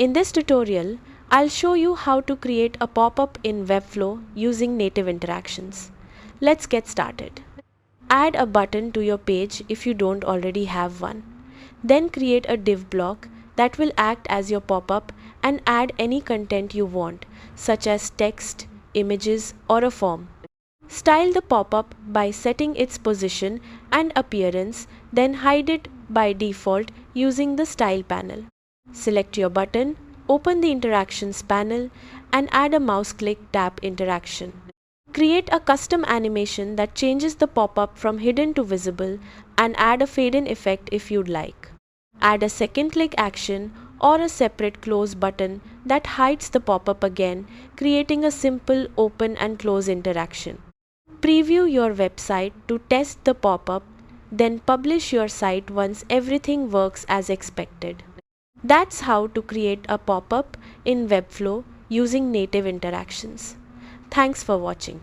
In this tutorial, I'll show you how to create a pop-up in Webflow using native interactions. Let's get started. Add a button to your page if you don't already have one. Then create a div block that will act as your pop-up and add any content you want, such as text, images, or a form. Style the pop-up by setting its position and appearance, then hide it by default using the Style panel. Select your button, open the Interactions panel, and add a mouse click tap interaction. Create a custom animation that changes the pop-up from hidden to visible and add a fade-in effect if you'd like. Add a second click action or a separate close button that hides the pop-up again, creating a simple open and close interaction. Preview your website to test the pop-up, then publish your site once everything works as expected. That's how to create a pop-up in Webflow using native interactions. Thanks for watching.